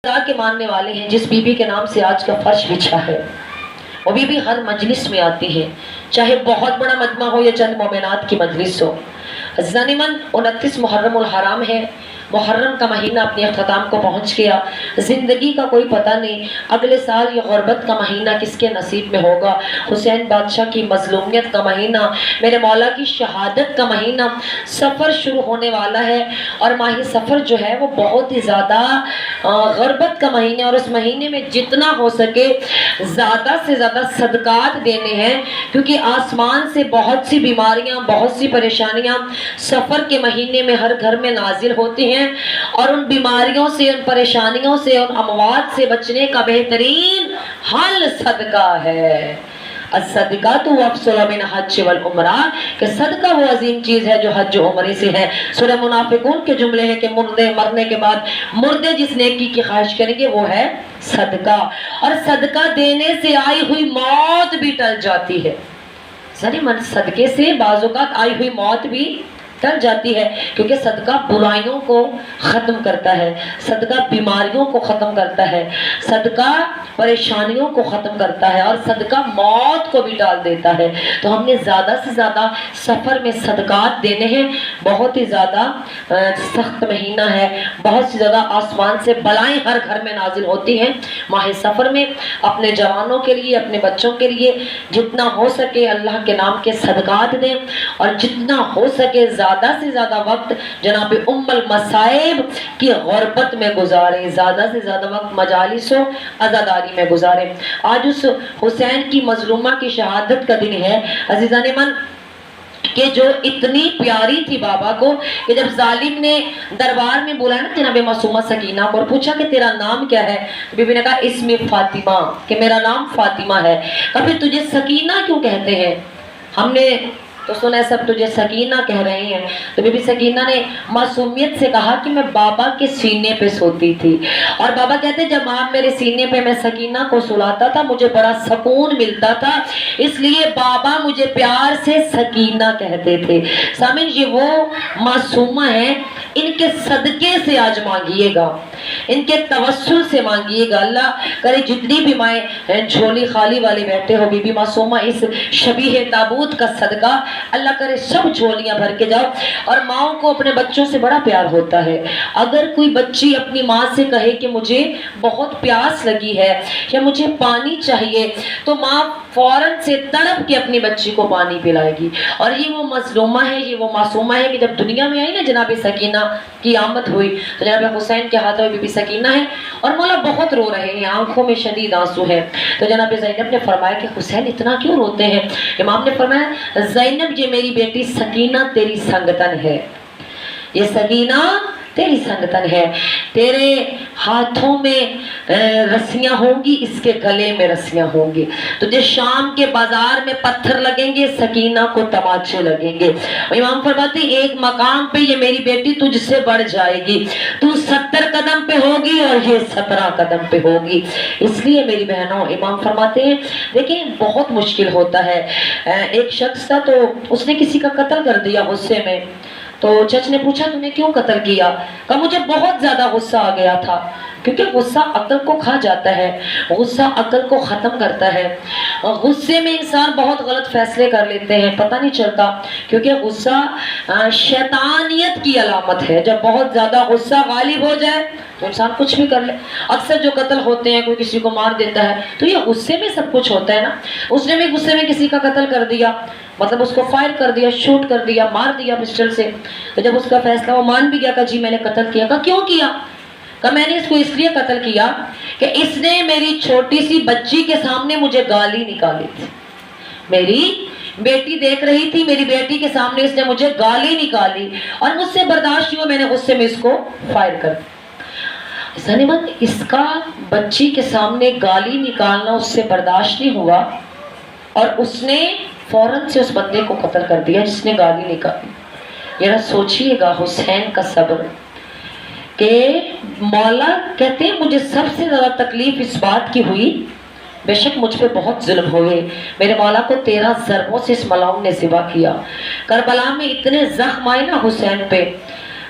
خدا کے ماننے والے ہیں جس بی بی کے نام سے آج کا فرش بچھا ہے، وہ بی بی ہر مجلس میں آتی ہے، چاہے بہت بڑا مجمع ہو یا چند مومنات کی مجلس ہو۔ غنیمت 29 محرم الحرام ہے، محرم کا مہینہ اپنے اختتام کو پہنچ گیا، زندگی کا کوئی پتہ نہیں اگلے سال یہ غربت کا مہینہ کس کے نصیب میں ہوگا، حسین بادشاہ کی مظلومیت کا مہینہ، میرے مولا کی شہادت کا مہینہ، سفر شروع ہونے والا ہے، اور ماہ سفر جو ہے وہ بہت ہی زیادہ غربت کا مہینہ، اور اس مہینے میں جتنا ہو سکے زیادہ سے زیادہ صدقات دینے ہیں، کیونکہ آسمان سے بہت سی بیماریاں، بہت سی پریشانیاں سفر کے مہینے میں ہر گھر میں نازل ہوتی ہیں، اور ان بیماریوں سے، ان پریشانیوں سے، ان اموات سے بچنے کا بہترین حل صدقہ ہے۔ الصدقات افضل من الحج والعمرہ، کہ صدقہ وہ عظیم چیز ہے جو حج و عمرے سے ہے۔ سورہ منافقون کے جملے ہیں کہ مرنے کے بعد مردے جس نیکی کی خواہش کریں گے وہ ہے صدقہ، اور صدقہ دینے سے آئی ہوئی موت بھی ٹل جاتی ہے۔ صدقے سے بعض اوقات آئی ہوئی موت بھی ٹل جاتی ہے، کیونکہ صدقہ برائیوں کو ختم کرتا ہے، صدقہ بیماریوں کو ختم کرتا ہے، صدقہ پریشانیوں کو ختم کرتا ہے، اور صدقہ موت کو بھی ڈال دیتا ہے۔ تو ہم نے زیادہ سے زیادہ سفر میں صدقات دینے ہیں، بہت ہی زیادہ سخت مہینہ ہے، بہت سی زیادہ آسمان سے بلائیں ہر گھر میں نازل ہوتی ہیں ماہ سفر میں۔ اپنے جوانوں کے لیے، اپنے بچوں کے لیے جتنا ہو سکے اللہ کے نام کے صدقات دیں، اور جتنا ہو سکے زیادہ سے زیادہ وقت جناب ام المصائب کی غربت میں گزاریں، زیادہ سے زیادہ وقت مجالس و عزاداری میں گزاریں۔ آج اس حسین کی مظلومہ کی شہادت کا دن ہے عزیزان من، کہ جو اتنی پیاری تھی بابا کو، کہ جب ظالم نے دربار میں بولا نا جناب معصومہ سکینہ کو اور پوچھا کہ تیرا نام کیا ہے، بی بی نے کہا اسم فاطمہ، کہ میرا نام فاطمہ ہے۔ کبھی تجھے سکینہ کیوں کہتے ہیں؟ ہم نے تو سنا سب تجھے سکینہ کہہ رہے ہیں، تو بی بی سکینہ نے معصومیت سے کہا کہ میں بابا کے سینے پہ سوتی تھی، اور بابا کہتے جب آپ میرے سینے پہ میں سکینہ کو سلاتا تھا مجھے بڑا سکون ملتا تھا، اس لیے بابا مجھے پیار سے سکینہ کہتے تھے۔ سامن یہ وہ معصومہ ہیں، ان کے صدقے سے آج مانگیے گا، ان کے توسل سے مانگیے گا، اللہ کرے جتنی بھی مائیں جھولی خالی والے بیٹھے ہو، بی بی معصومہ اس شبیہ تابوت کا صدقہ اللہ کرے سب جھولیاں بھر کے جاؤ۔ اور ماں کو اپنے بچوں سے بڑا پیار ہوتا ہے، اگر کوئی بچی اپنی ماں سے کہے کہ مجھے بہت پیاس لگی ہے یا مجھے پانی چاہیے، تو ماں فوراً سے تڑپ کے اپنی بچی کو پانی پلائے گی۔ اور یہ وہ مظلومہ ہے، یہ وہ معصومہ ہے کہ جب دنیا میں آئی نا جناب سکینہ کی آمد ہوئی تو جناب حسین کے ہاتھوں میں بی بی سکینہ ہے، اور مولا بہت رو رہے ہیں، آنکھوں میں شدید آنسو ہے۔ تو جناب زینب نے فرمایا کہ حسین اتنا کیوں روتے ہیں؟ امام نے فرمایا زینب یہ میری بیٹی سکینہ تیری سنگتن ہے، یہ سکینہ تیری سنگتن ہے، تیرے ہاتھوں میں رسیاں ہوں گی، اس کے گلے میں رسیاں ہوں گی، تجھے شام کے بازار میں پتھر لگیں گے، سکینہ کو تماچے لگیں گے۔ امام فرماتے ایک مقام پہ یہ میری بیٹی تجھ سے بڑھ جائے گی، تو 70 قدم پہ ہوگی اور یہ 17 قدم پہ ہوگی۔ اس لیے میری بہنوں امام فرماتے ہیں دیکھیں بہت مشکل ہوتا ہے، ایک شخص تھا تو اس نے کسی کا قتل کر دیا غصے میں، تو جج نے پوچھا تم نے کیوں قتل کیا؟ کہا مجھے بہت زیادہ غصہ آ گیا تھا، کیونکہ غصہ عقل کو کھا جاتا ہے، غصہ عقل کو ختم کرتا ہے، غصے میں انسان بہت غلط فیصلے کر لیتے ہیں، پتہ نہیں چلتا، کیونکہ غصہ شیطانیت کی علامت ہے، جب بہت زیادہ غصہ غالب ہو جائے تو انسان کچھ بھی کر لے۔ اکثر جو قتل ہوتے ہیں کوئی کسی کو مار دیتا ہے تو یہ غصے میں سب کچھ ہوتا ہے نا، اس نے بھی غصے میں کسی کا قتل کر دیا، مطلب اس کو فائر کر دیا، شوٹ کر دیا، مار دیا پسٹل سے، تو جب اس کا فیصلہ وہ مان بھی گیا کہ جی میں نے قتل کیا، کہا کیوں کیا؟ کہ میں نے اس کو اس لیے قتل کیا کہ اس نے میری چھوٹی سی بچی کے سامنے مجھے گالی نکالی تھی، میری بیٹی دیکھ رہی تھی، میری بیٹی کے سامنے اس نے مجھے گالی نکالی اور مجھ سے برداشت نہیں ہوا، میں نے غصے میں اس کو فائر کر دیا۔ اس کا بچی کے سامنے گالی نکالنا اس سے برداشت نہیں ہوا، اور اس نے فوراً سے اس بندے کو قتل کر دیا جس نے گالی نکالی۔ ذرا سوچئے گا حسین کا صبر، کہ مولا کہتے ہیں مجھے سب سے زیادہ تکلیف اس بات کی ہوئی، بے شک مجھ پہ بہت ظلم ہوئے، میرے مولا کو 13 ضربوں سے اس ملعون نے ذبح کیا، کربلا میں اتنے زخم آئے نا حسین پہ،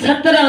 17